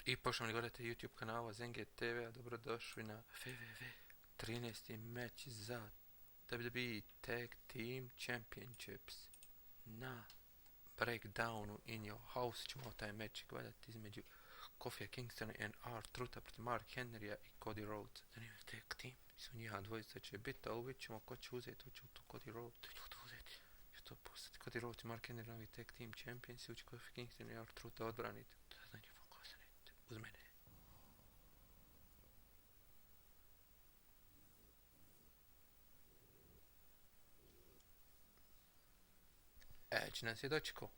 I poštovani gledatelji YouTube kanala Zenget TV, dobrodošli na www 13. meč za WWE Tag Team Championships. Na breakdownu in your house ćemo taj meč gledati između Kofi Kignston i R-Truhta protiv Mak Henrya i Chody Rhodes. Zanimljiv tag team, su njiha dvojica će biti, ali vidjet ćemo ko će uzeti, hoće to Chody Rhodes, to postati Chody Rhodes i Mak Henry novi Tag Team Champions, ući Kofi Kignston i R-Truht da odbranite. To je zanimljivo, ko se ne uz mene. Edge nas je dočekao.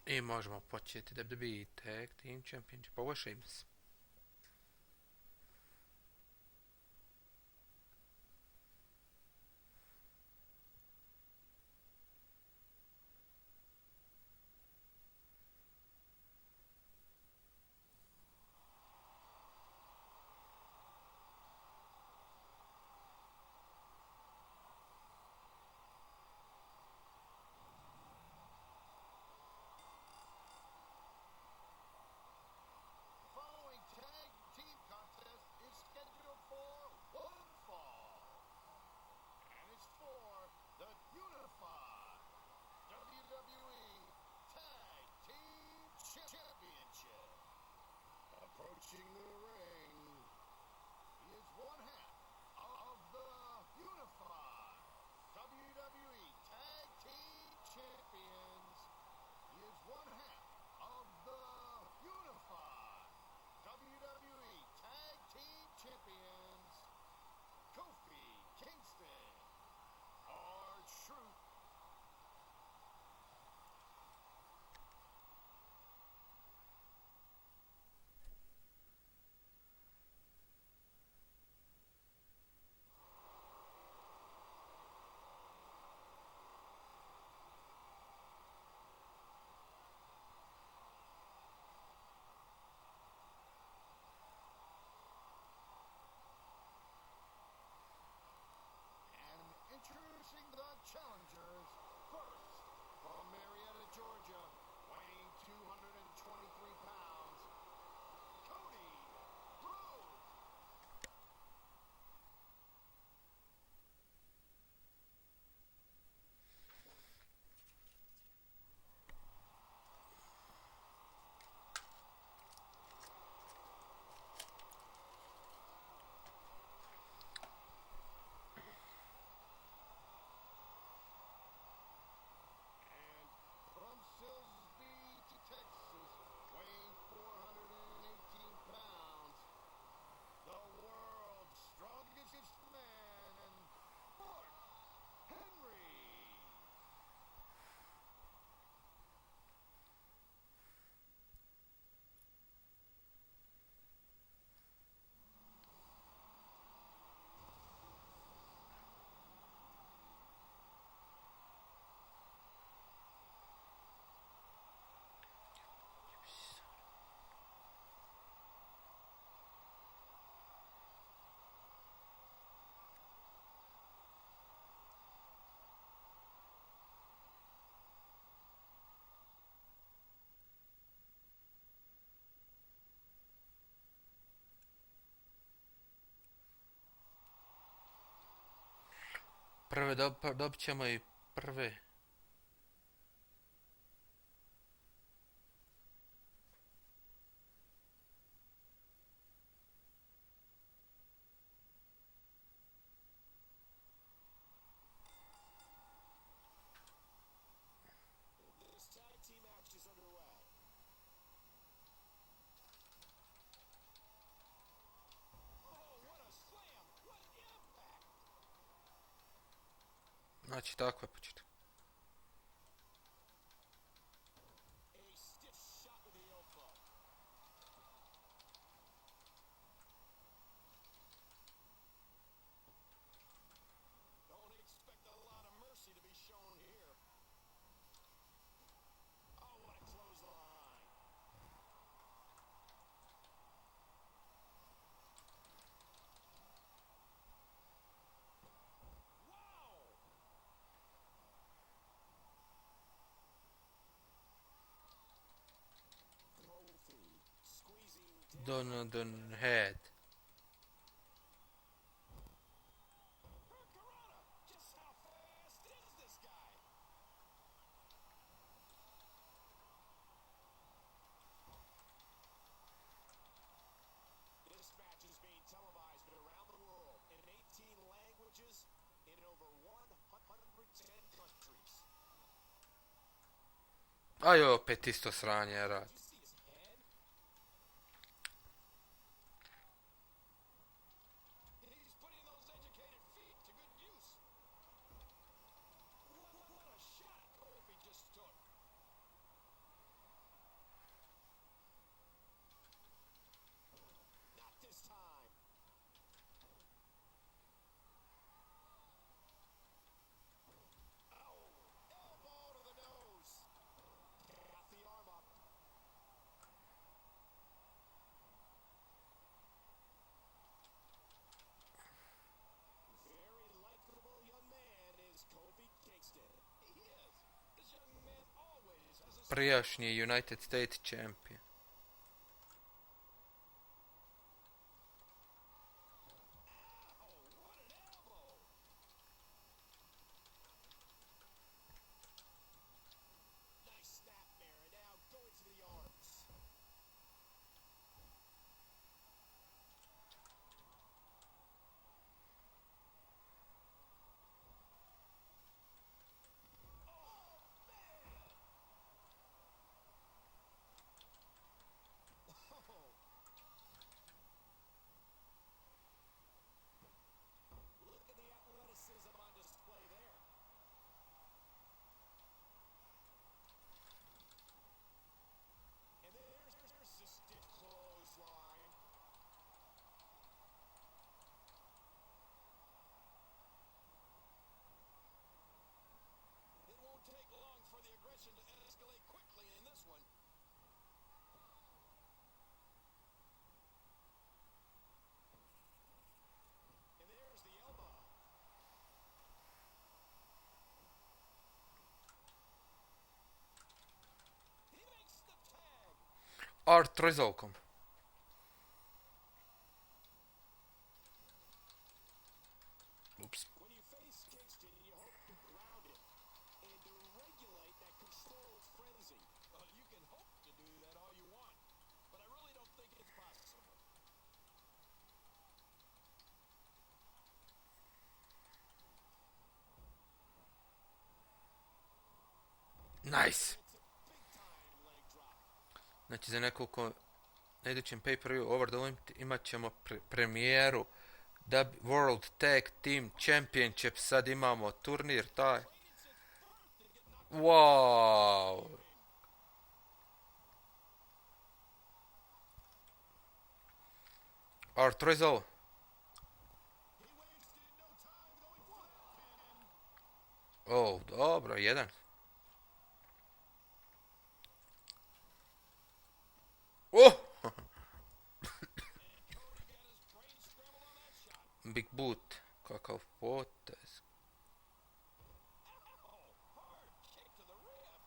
I možemo početi WWE Tag Team Championship. Ovo je Sheamus. Approaching the ring, he is one half of the unified WWE Tag Team Champions. He is one half of the unified WWE Tag Team Champions, Kofi Kignston, R-Truht. Introducing the challengers, first, from Marietta, Georgia, weighing 223 pounds, Chody Rhodes. Texas, weighing 418 pounds, the world's strongest man, Mak Henry. Prve dobit ćemo i prve. Znači tako je početak. A stiff shot with the elbow. Don't expect a lot of mercy to be shown here. Oh, what a clothesline. Wow! Kofi squeezing down. Don head. Hurricanrana! Just how fast is this guy? This match is being televised around the world in 18 languages in over 110 countries. Aj opet isto sranje rad. Did you see his head? He's putting those educated feet to good use. What a shot Kofi just took. Not this time. Oh, elbow to the nose. Got the arm up. Very likable young man is Kofi Kignston. He is. This young man always has a Prijašnji United States champion. Oh, what an elbow! Nice snap there, and now going to the arms. Oh, man! Oh! Look at the athleticism on display there. And there's the stiff clothesline. It won't take long for the aggression to escalate quickly in this one. And there's the elbow. He makes the tag. R-Truht. Oops. When you face Kingston, you hope to ground him and to regulate that controlled frenzy. Well, you can hope to do that all you want, but I really don't think it's possible. Nice. It's a big-time leg drop. Znači za nekoliko na idućem pay-per-view Over the Limit imat ćemo premijeru World Tag Team Championship. Sad imamo turnir taj. Wow. R-Truht. He wasted no time going for that pin. Oh, dobro, jedan. Oh! Cody got his brain scrambled on that shot. Big boot. Kakav potez. Ow! Hard kick to the ribs.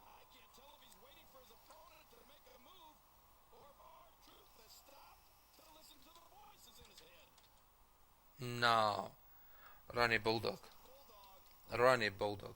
I can't tell if he's waiting for his opponent to make a move or if R-Truth has stopped to listen to the voices in his head. No. Runny Bulldog. Bulldog. Runny Bulldog.